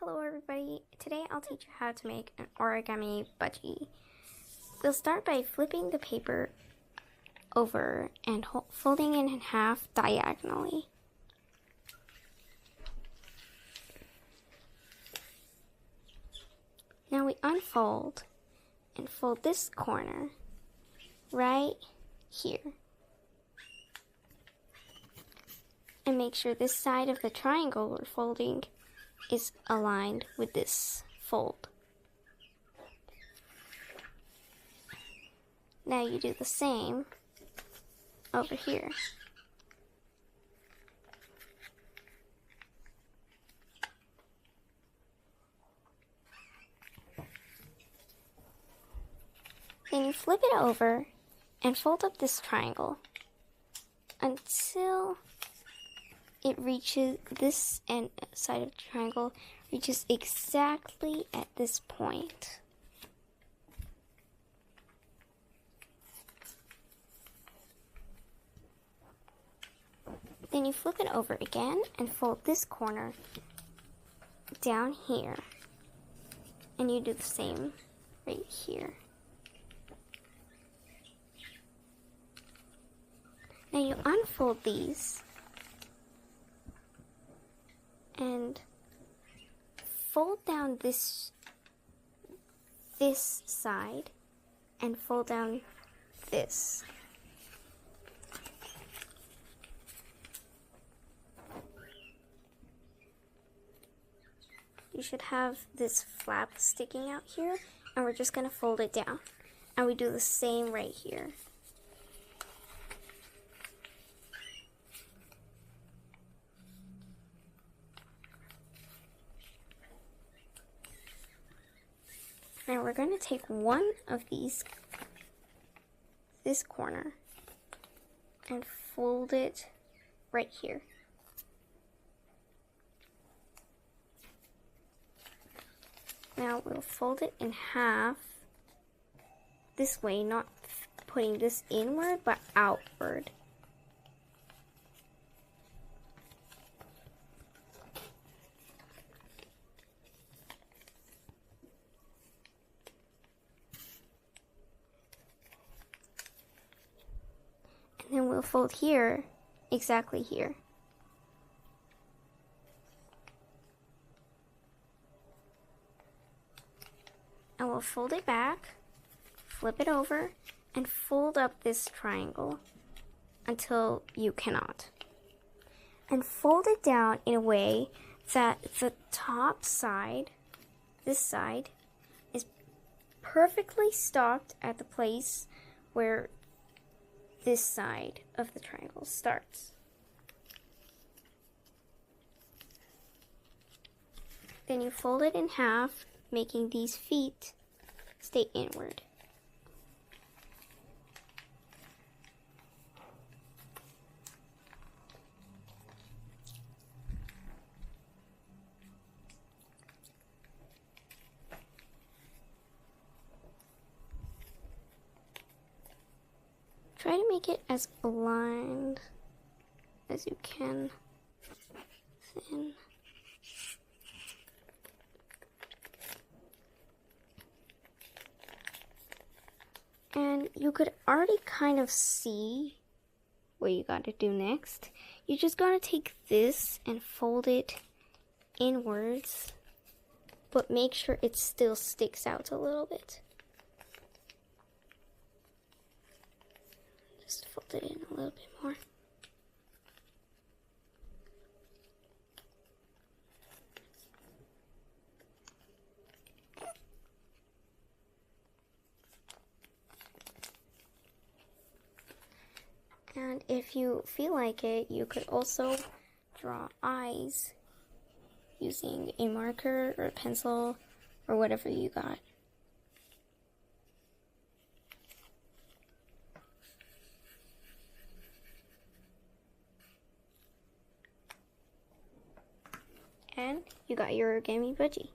Hello everybody, today I'll teach you how to make an origami budgie. We'll start by flipping the paper over and folding it in half diagonally. Now we unfold and fold this corner right here. And make sure this side of the triangle we're folding is aligned with this fold. Now you do the same over here. Then you flip it over and fold up this triangle until it reaches this end side of the triangle reaches exactly at this point. Then you flip it over again and fold this corner down here. And you do the same right here. Now you unfold these and fold down this side and fold down this. You should have this flap sticking out here, and we're just going to fold it down. And we do the same right here. Now we're going to take one of these, this corner, and fold it right here. Now we'll fold it in half this way, not putting this inward, but outward. And then we'll fold here, exactly here. And we'll fold it back, flip it over, and fold up this triangle until you cannot. And fold it down in a way that the top side, this side, is perfectly stopped at the place where this side of the triangle starts. Then you fold it in half, making these feet stay inward. Try to make it as blind as you can. Thin. And you could already kind of see what you gotta do next. You just gotta take this and fold it inwards, but make sure it still sticks out a little bit. Just fold it in a little bit more. And if you feel like it, you could also draw eyes using a marker or a pencil or whatever you got. And you got your origami budgie.